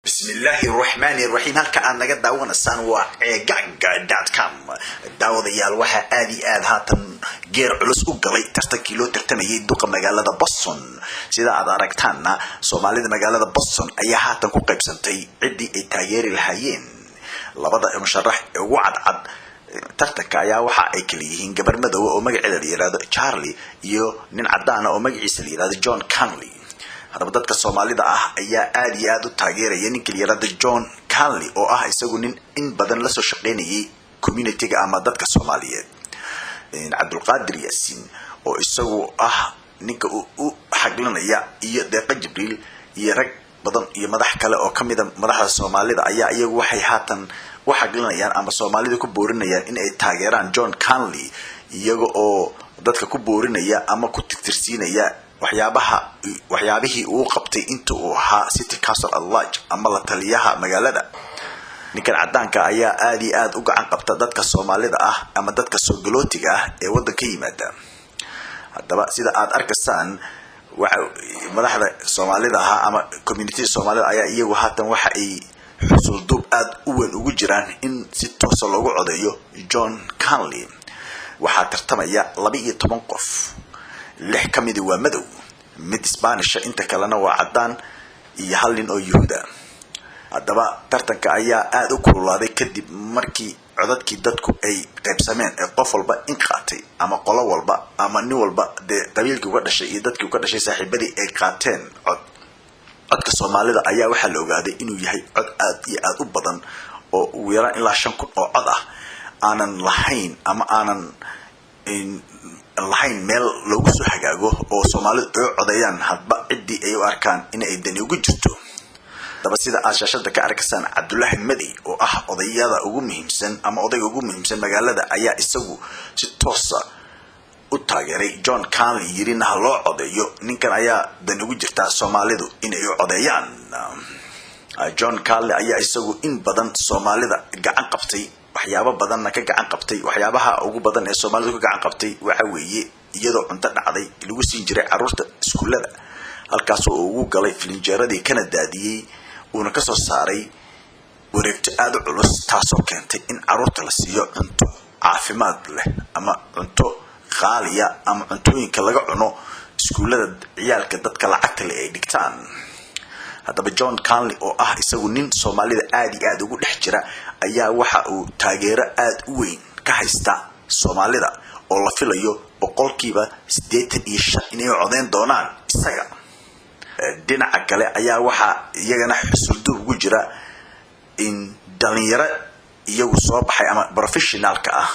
بسم الله الرحمن الرحيم halka aan naga daawanaysan waa eegaga.com daawadayaal waxa aad iyo aad haatan geer culus u galay tartankii loo tartamayay duqa magaalada Boston sida aad aragtaana Soomaalida magaalada Boston ayaa haatan ku qaybsantay cidii ay taageeri lahaayeen labada musharax ee ugu cadcad tartanka ayaa waxa ay kala yihiin gabar madow oo magaceeda la yiraahdo Charlie iyo nin cadaan ah oo magaciisa la yiraahdo John Canley hadaba dadka Soomaalida ah ayaa aad iyo aad u taageeraya ninka la yiraahdo John Canley oo ah isagu nin in badan la soo shaqeynayay community-ga ama dadka Soomaaliyeed Abdulqaadir Yaasiin oo isagu ah ninka u xaglanaya iyo Deeqa Jibriil iyo rag badan iyo madax kale oo kamid ah madaxda Soomaalida ayaa iyagu waxay haatan u xaglanayaan ama Soomaalida ku boorinayaan in ay taageeraan John Canley iyaga oo dadka ku boorinaya ama ku tirtirsiinaya waxyaabihii uu qabtay inta uu ahaa city council at-large ama la taliyaha magaalada ninkan cadaanka ayaa aad iyo aad u gacan qabta dadka Soomaalida ah ama dadka soo galootiga ah ee wadanka yimaada hadaba sida aad arkaysaan waxa madaxda Soomaalida ah ama community Soomaalida ayaa iyagu haatan waxa ay xusul dub aad u weyn ugu jiraan in si toos ah loogu codeeyo John Canley waxa tartamaya 12 qof lix kamid waa madow mid Spanish inta kalena waa cadaan iyo hal nin oo Yuhuuda hadaba tartanka ayaa aad u kululaaday kadib markii codadkii dadku ay qaybsameen ee qof walba in qaatay ama qolo walba ama nin walba qabiilkii uga dhashay iyo dadkii uga dhashay saaxiibadii ay qaateen codka Soomaalida ayaa waxa la ogaaday inuu yahay cod aad iyo aad u badan oo ugu yaraan ilaa 5,000 oo cod ah aanan lahayn ama aanan lahayn meel lagu soo hagaago oo Soomaalidu ay codeeyaan hadba cidii ay u arkaan in ay dani ugu jirto daba sida aashashada ka arkaysaan Cabdullaahi Madi oo ah odayada ugu muhiimsan ama odayga ugu muhiimsan magaalada ayaa isagu si toos ah u taageeray John Canley yirina loo codeeyo ninkan ayaa dani ugu jirta Soomaalidu in ay u codeeyaan John Canley ayaa isagu in badan Soomaalida gacan qabtay waxyaabo badan ka gacan qabtay waxyaabaha ugu badan ee Soomaalidu ka gacan qabtay waxa weeye iyadoo cunto dhacday lagu siin jiray carruurta iskuulada halkaas oo ugu galay filinjeeradii kana daadiyay una ka soo saaray wareegto aad u culus taasoo keentay in carruurta la siiyo cunto caafimaad leh ama cunto qaaliya ama cuntooyinka laga cuno iskuulada ciyaalka dadka lacagta leh ay dhigtaan hadaba John Canley oo ah isagu nin Soomaalida aad iyo aad ugu dhex jira ayaa waxa uu taageero aad u weyn ka haysta Soomaalida oo la filayo boqolkiiba 85 inay codeyn doonaan isaga dhinaca kale ayaa waxa iyagana xusul dub ugu jira in dhalinyaro iyagu soo baxay ama professionalka ah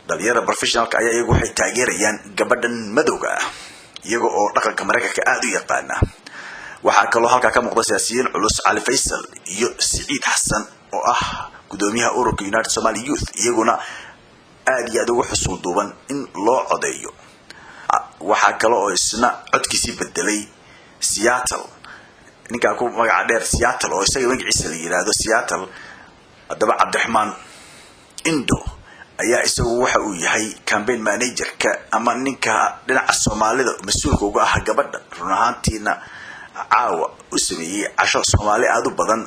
dhalinyaro professionalka ayaa iyagu waxay taageerayaan gabadhan madowga ah iyaga oo dhaqanka Mareykanka aad u yaqaana waxa kale oo halka ka muuqda siyaasiyiin culus Ali Faisal iyo Saciid Xasan oo ah gudoomiyaha ururka United Somali Youth iyaguna aad iyo aad ugu xusul duuban in loo codeeyo waxa kale oo isna codkiisii bedelay Seattle ninka ku magaca dheer Seattle oo isaga magaciisa la yiraahdo Seattle hadaba Cabdiraxmaan Indo ayaa isagu waxa uu yahay campaign manager-ka ama ninka dhinaca Soomaalida mas'uulka uga ah gabadha run ahaantiina caawa u sameeyay casho Soomaali aad u badan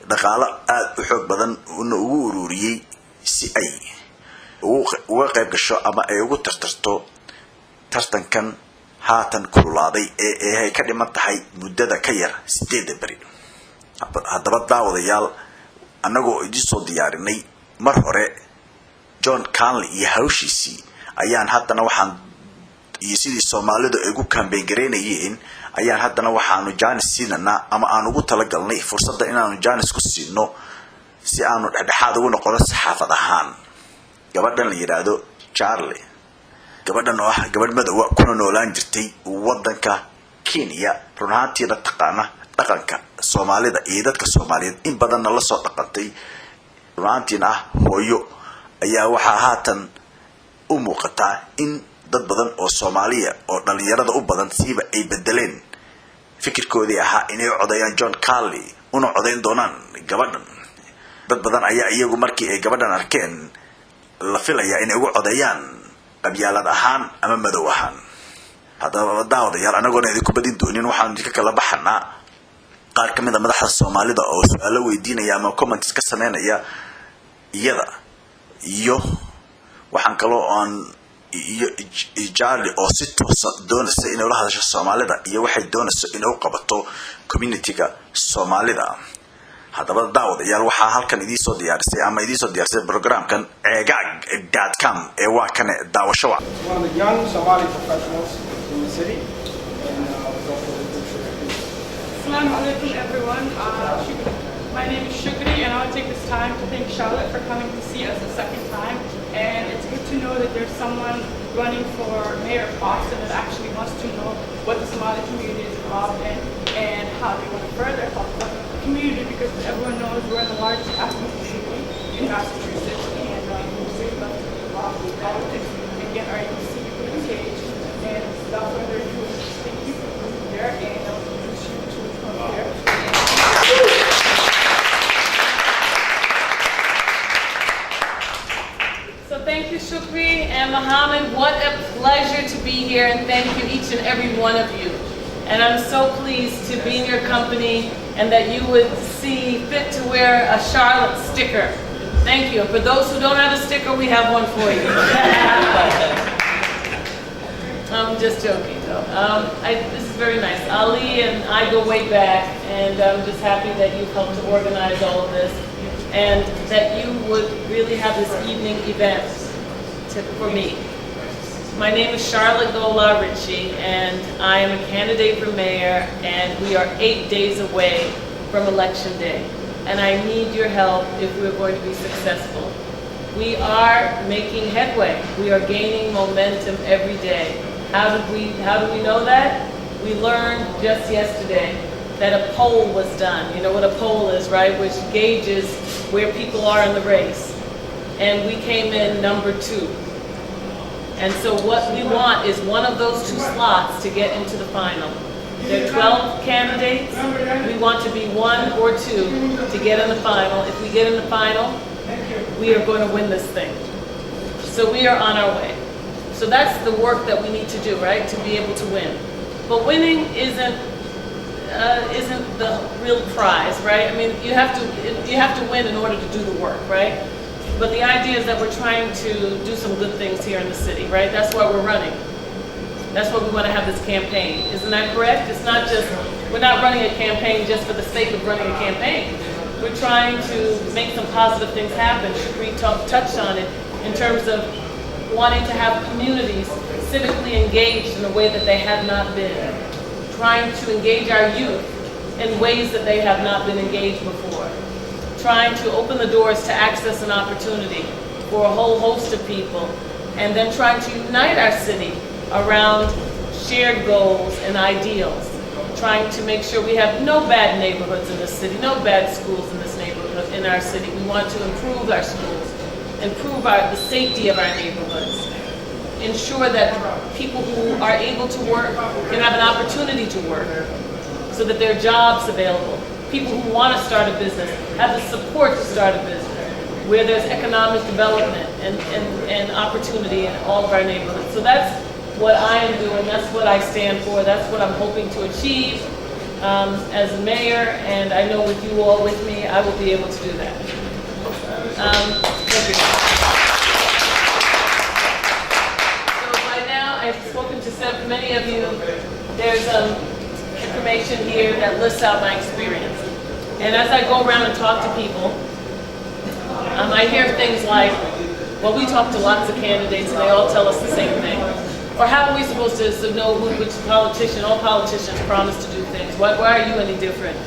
dhaqaale aad u xoog badan oo ugu ururiyay si ay uga qayb gasho ama ay ugu tartarto tartankan haatan kululaaday ee ay ka dhiman tahay muddada ka yar 8 bari hadaba daawadayaal anagoo idin soo diyaarinay mar hore John Canley iyo hawshiisii ayaan haddana waxaan iyo sidii Soomaalidu ay ugu campaign gareynayeen ayaan haddana waxaanu Jaanis siinana ama aan ugu talagalnay fursadda inaanu Jaanis ku siino si aanu dhexdhexaad ugu noqono saxaafad ahaan gabadhan la yiraahdo Charlie gabadhan oo ah gabadh madow kuna noolaan jirtay wadanka Kenya run ahaantiina taqaana dhaqanka Soomaalida iyo dadka Soomaaliyeed in badan la soo dhaqantay run ahaantiina hooyo ayaa waxa haatan u muuqata in dad badan oo Soomaaliya oo dhalinyarada u badan siiba ay bedeleen fikirkoodii ahaa inay codeeyaan John Canley una codeyn doonaan gabadhan dad badan ayaa iyagu markii ay gabadhan arkeen la filayaa inay ugu codeeyaan qabyaalad ahaan ama madow ahaan hadaba daawadayaal anagoo idinku badin doonin waxaan idinka kala baxnaa qaar ka mid ah madaxda Soomaalida oo su'aalo weydiinaya ama comments ka sameynaya iyada iyo waxaan kaloo aan iyo ijaali oo si toos ah doonaysa inay la hadasho Soomaalida iyo waxay doonayso inay u qabato community-ga Soomaalida. haddaba daawadayaal waxaa halkan idin soo diyaarisay programkan eegag.com ee waa kan daawasho. One of the young Somali professionals in the city. Assalamu alaikum everyone. My name is Shukri and I'll take this time to thank Charlotte for coming to see us a second time. And it's good to know that there's someone running for mayor of Boston that actually wants to know what the Somali community is involved in and how they want to further help the community, because everyone knows we're in the largest ethnic community in Massachusetts and we love to be involved in politics and get our see people engaged. And without further ado, thank you for being here and I'll introduce you to come here. So thank you, Shukri and Muhammad. What a pleasure to be here, and thank you each and every one of you. And I'm so pleased to be in your company and that you would see fit to wear a Charlotte sticker. Thank you. For those who don't have a sticker, we have one for you. I'm just joking though. This is very nice. Ali and I go way back, and I'm just happy that you helped to organize all of this and that you would really have this evening event for me. My name is Charlotte Gola Ritchie, and I am a candidate for mayor, and we are 8 days away from Election Day. And I need your help if we're going to be successful. We are making headway. We are gaining momentum every day. How do we know that? We learned just yesterday that a poll was done. You know what a poll is, right? Which gauges where people are in the race. And we came in number 2. And so what we want is one of those 2 slots to get into the final. There are 12 candidates. We want to be 1 or 2 to get in the final. If we get in the final, we are going to win this thing. So we are on our way. So that's the work that we need to do, right? To be able to win. But winning isn't the real prize, right? I mean, you have to win in order to do the work, right? But the idea is that we're trying to do some good things here in the city, right? That's why we're running. That's why we want to have this campaign. Isn't that correct? It's not just, we're not running a campaign just for the sake of running a campaign. We're trying to make some positive things happen. Shukri touched on it in terms of wanting to have communities civically engaged in a way that they have not been. Trying to engage our youth in ways that they have not been engaged before. Trying to open the doors to access an opportunity for a whole host of people, and then trying to unite our city around shared goals and ideals. Trying to make sure we have no bad neighborhoods in this city, no bad schools in this neighborhood, in our city. We want to improve our schools, improve the safety of our neighborhoods, ensure that people who are able to work can have an opportunity to work, so that there are jobs available. People who want to start a business have the support to start a business, where there's economic development and opportunity in all of our neighborhoods. So that's what I am doing, that's what I stand for, that's what I'm hoping to achieve as mayor, and I know with you all with me, I will be able to do that. Thank you. So by now, I've spoken to many of you. There's information here that lists out my experience. And as I go around and talk to people, I hear things like, well, we talk to lots of candidates and they all tell us the same thing. Or how are we supposed to know which politician, all politicians promise to do things? Why are you any different?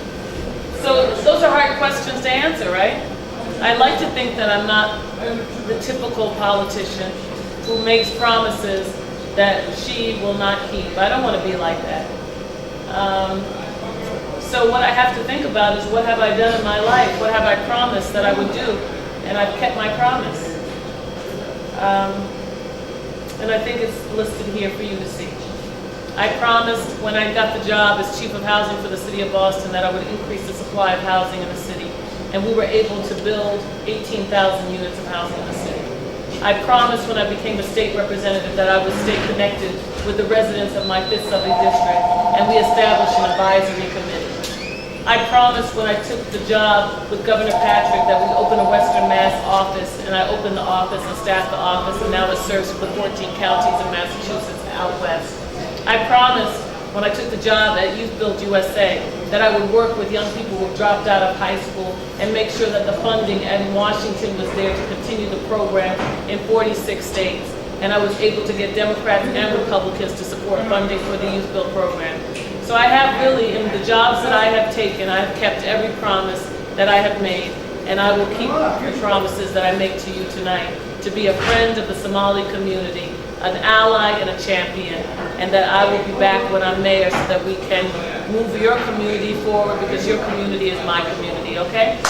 So those are hard questions to answer, right? I like to think that I'm not the typical politician who makes promises that she will not keep. I don't want to be like that. So what I have to think about is, what have I done in my life? What have I promised that I would do? And I've kept my promise. And I think it's listed here for you to see. I promised when I got the job as Chief of Housing for the City of Boston that I would increase the supply of housing in the city. And we were able to build 18,000 units of housing in the city. I promised when I became a state representative that I would stay connected with the residents of my 5th Subway District, and we established an advisory committee. I promised when I took the job with Governor Patrick that we'd open a Western Mass office, and I opened the office and staffed the office, and now it serves the 14 counties in Massachusetts out west. I promised when I took the job at Youth Build USA that I would work with young people who dropped out of high school and make sure that the funding in Washington was there to continue the program in 46 states. And I was able to get Democrats and Republicans to support funding for the Youth Build program. So I have really, in the jobs that I have taken, I have kept every promise that I have made, and I will keep the promises that I make to you tonight, to be a friend of the Somali community, an ally and a champion, and that I will be back when I'm mayor so that we can move your community forward, because your community is my community, okay?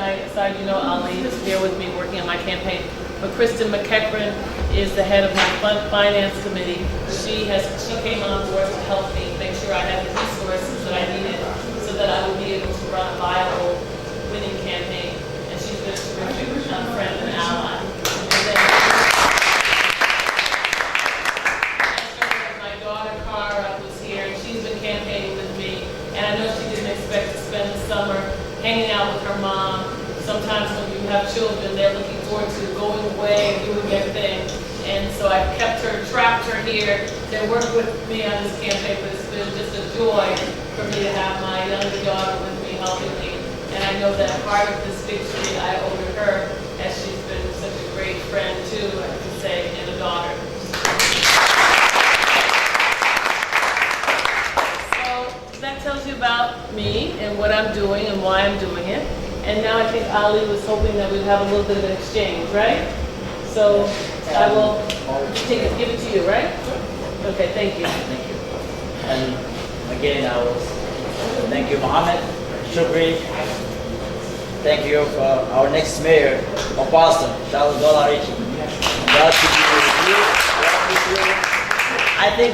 Aside, you know, Ali is here with me working on my campaign. But Kristen McEachran is the head of my finance committee. She came on board to help me make sure I had the resources that I needed so that I would be able to run a viable winning campaign. And she's been a terrific friend and ally. And then my daughter Cara was here, and she's been campaigning with me. And I know she didn't expect to spend the summer hanging out with her mom. Sometimes when you have children, they're looking forward to going away and doing their thing. And so I kept her, trapped her here to work with me on this campaign, but it's been just a joy for me to have my younger daughter with me, helping me. And I know that part of this victory I owe to her, as she's been such a great friend too, I can say, and a daughter. So that tells you about me and what I'm doing and why I'm doing it. And now I think Ali was hoping that we'd have a little bit of an exchange, right? So I will give it to you, right? Okay, thank you. Thank you. And again, I will thank you, Mohammed, Shukri. Thank you for our next mayor of Boston, Charlotte Dolarici. Glad to be with you. Glad with you. I think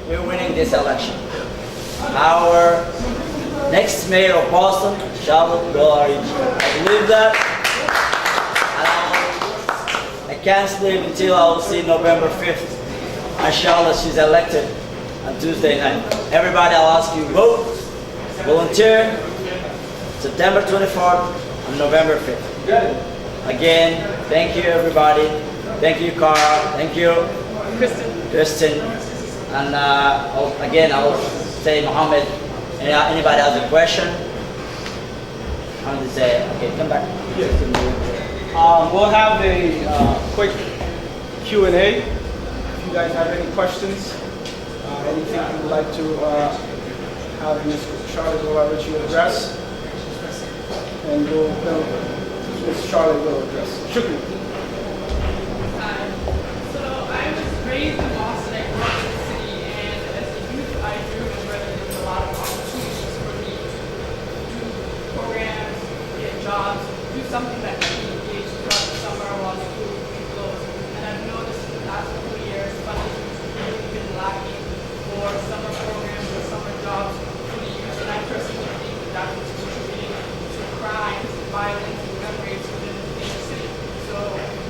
we're winning this election. Our next mayor of Boston, Charlotte Dolarici. I believe that. I can't sleep until I will see November 5th. And Charlotte, she's elected on Tuesday night. Everybody, I'll ask you, vote, volunteer, September 24th and November 5th. Again, thank you everybody. Thank you, Cara. Thank you, Kristen. And again, I'll say, Mohammed, anybody has a question? I'm going to say, okay, come back. We'll have a quick Q&A. If you guys have any questions, anything you would like to have Ms. Charlotte Dolarici address, and Ms. Charlotte will address. Shukri. Hi. So I was raised in Boston. I grew up in the city, and as a youth, I remember that there was a lot of opportunities for me to do programs, get jobs, do something that could be engaged throughout the summer while school is closed. And I've noticed in the last couple of years, funding has really been lacking for summer programs or summer jobs for the youth. And I personally think that that was contributing to crimes, violence, and gun rates within the city. So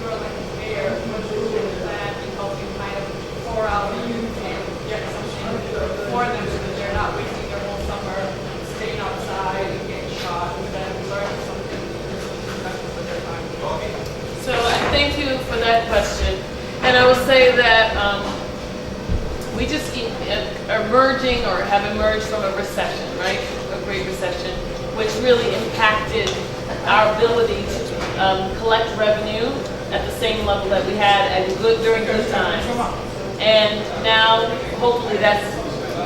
you're like a mayor, what do you plan in helping kind of pour out the youth and get something for them so that they're not wasting their whole summer staying outside and getting shot, but then learning something special for their time? So I thank you for that question. And I will say that we just are emerging or have emerged from a recession, right? A great recession, which really impacted our ability to collect revenue at the same level that we had during good times. And now, hopefully, that's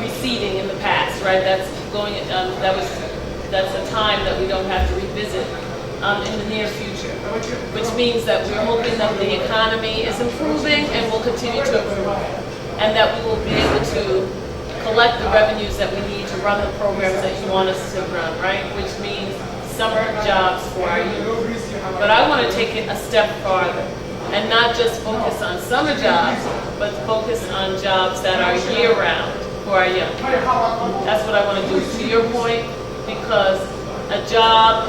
receding in the past, right? That's going. That's a time that we don't have to revisit in the near future, which means that we're hoping that the economy is improving and will continue to improve, and that we will be able to collect the revenues that we need to run the programs that you want us to run, right? Which means summer jobs for our youth. But I want to take it a step farther and not just focus on summer jobs, but focus on jobs that are year-round for our young people. That's what I want to do, to your point, because a job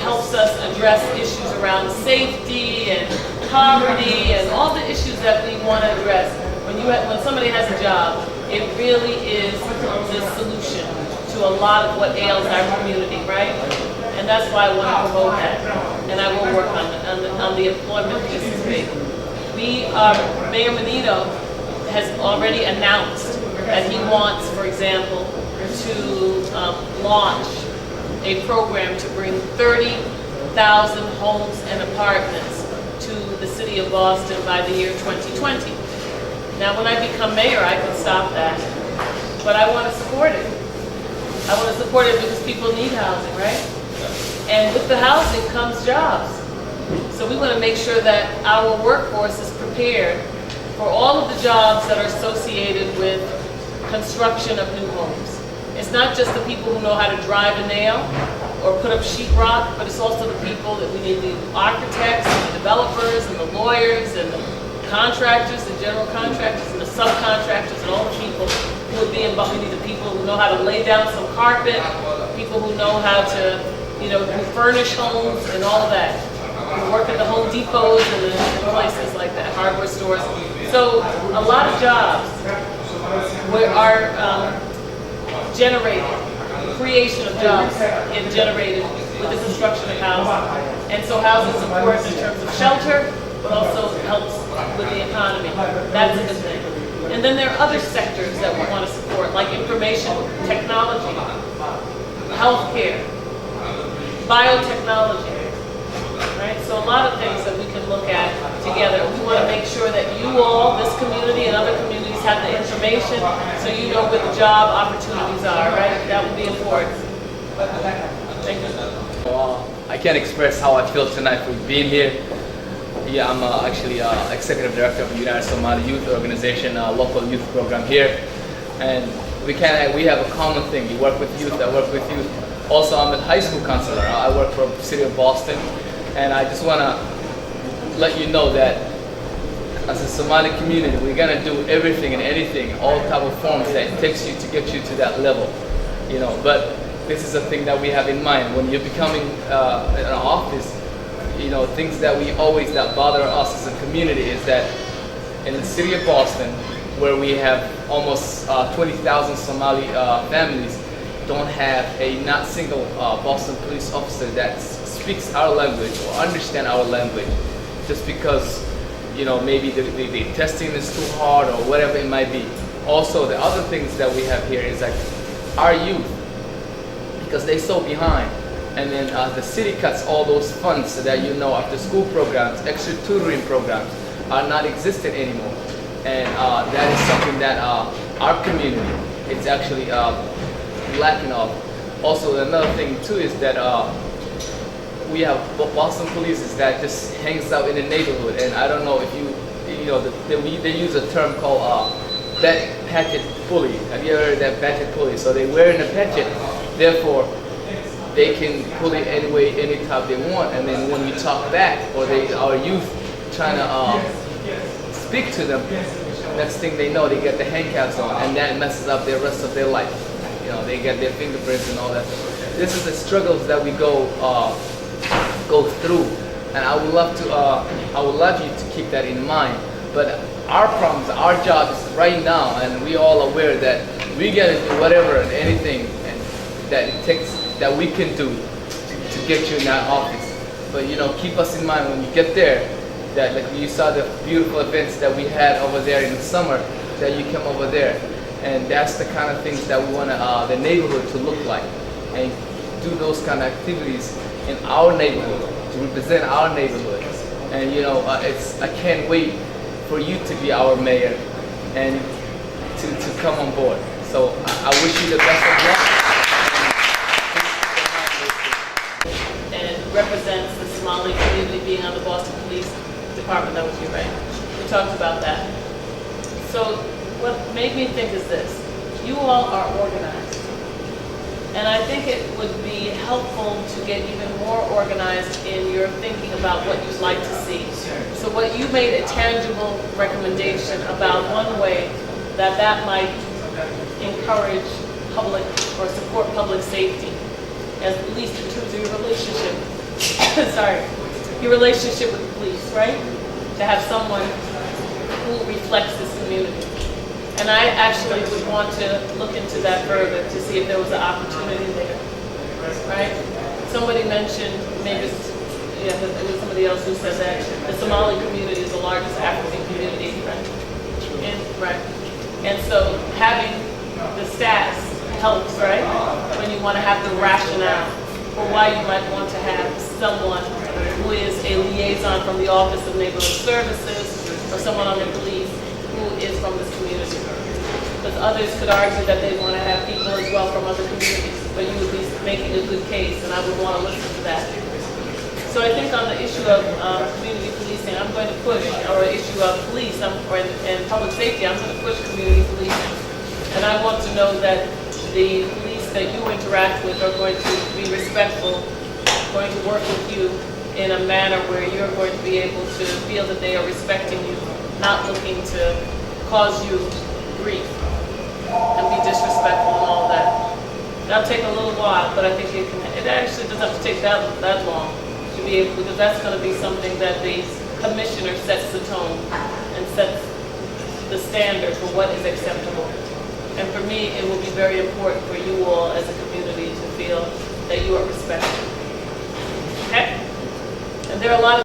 helps us address issues around safety and poverty and all the issues that we want to address. When somebody has a job, it really is the solution to a lot of what ails our community, right? And that's why I want to promote that. And I will work on the employment piece is big. Mayor Menino has already announced that he wants, for example, to launch a program to bring 30,000 homes and apartments to the city of Boston by the year 2020. Now, when I become mayor, I can stop that, but I want to support it. I want to support it because people need housing, right? And with the housing comes jobs. So we want to make sure that our workforce is prepared for all of the jobs that are associated with construction of new homes. It's not just the people who know how to drive a nail or put up sheetrock, but it's also the people that we need, the architects and the developers and the lawyers and the contractors, the general contractors and the subcontractors and all the people who would be involved. We need the people who know how to lay down some carpet, people who know how to, who furnish homes and all of that. Who work at the Home Depots and places like that, hardware stores. So a lot of jobs are generated, creation of jobs is generated with the construction of housing. And so housing is important in terms of shelter, but also helps with the economy. That's a good thing. And then there are other sectors that we want to support, like information technology, healthcare, biotechnology. Right? So a lot of things that we can look at together. We want to make sure that you all, this community and other communities, have the information so you know where the job opportunities are, right? That would be important. Thank you. I can't express how I feel tonight for being here. Yeah, I'm actually executive director of the United Somali Youth Organization, local youth program here. And we have a common thing. You work with youth, I work with youth. Also, I'm a high school counselor. I work for the city of Boston. And I just want to let you know that as a Somali community, we're going to do everything and anything, all type of forms that it takes you to get you to that level. But this is a thing that we have in mind. When you're becoming an office, things that that bother us as a community is that in the city of Boston, where we have almost 20,000 Somali families, don't have not single Boston police officer that speaks our language or understand our language, just because maybe the testing is too hard or whatever it might be. Also, the other things that we have here is like our youth, because they're so behind, and then the city cuts all those funds so that after school programs, extra tutoring programs are not existent anymore, and that is something that our community is actually lacking of. Also, another thing too is that we have Boston police that just hangs out in the neighborhood, and I don't know if they use a term called patchet pulley. Have you ever heard that patchet pulley? So they wear in a patchet, therefore they can pull it any way, any time they want, and then when we talk back, or our youth trying to speak to them, next thing they know, they get the handcuffs on, and that messes up the rest of their life. They get their fingerprints and all that. This is the struggles that we go through, and I would love you to keep that in mind. But our problems, our job is right now, and we all aware that we gotta do whatever and anything that it takes that we can do to get you in that office. But keep us in mind when you get there, that like you saw the beautiful events that we had over there in the summer, that you come over there, and that's the kind of things that we want the neighborhood to look like, and do those kind of activities in our neighborhood to represent our neighborhood. And I can't wait for you to be our mayor and to come on board. So I wish you the best of luck. And represents the Somali community being on the Boston Police Department. That was you, right? We talked about that. So what made me think is this: you all are organized. And I think it would be helpful to get even more organized in your thinking about what you'd like to see. So what you made a tangible recommendation about one way that might encourage public or support public safety, at least in terms of your relationship, your relationship with the police, right? to have someone who reflects this community. And I actually would want to look into that further to see if there was an opportunity there, right? Somebody mentioned, maybe it was somebody else who said that the Somali community is the largest African community, right? And so having the stats helps, right? When you want to have the rationale for why you might want to have someone who is a liaison from the Office of Neighborhood Services or someone on the police who is from this community. Because others could argue that they want to have people as well from other communities, but you would be making a good case, and I would want to listen to that. So I think on the issue of community policing, I'm going to push, or issue of police and public safety, I'm going to push community policing. And I want to know that the police that you interact with are going to be respectful, going to work with you in a manner where you're going to be able to feel that they are respecting you, not looking to cause you grief and be disrespectful and all that. That'll take a little while, but I think it actually doesn't have to take that long to be able, because that's going to be something that the commissioner sets the tone and sets the standard for what is acceptable. And for me, it will be very important for you all as a community to feel that you are respected. Okay? And there are a lot of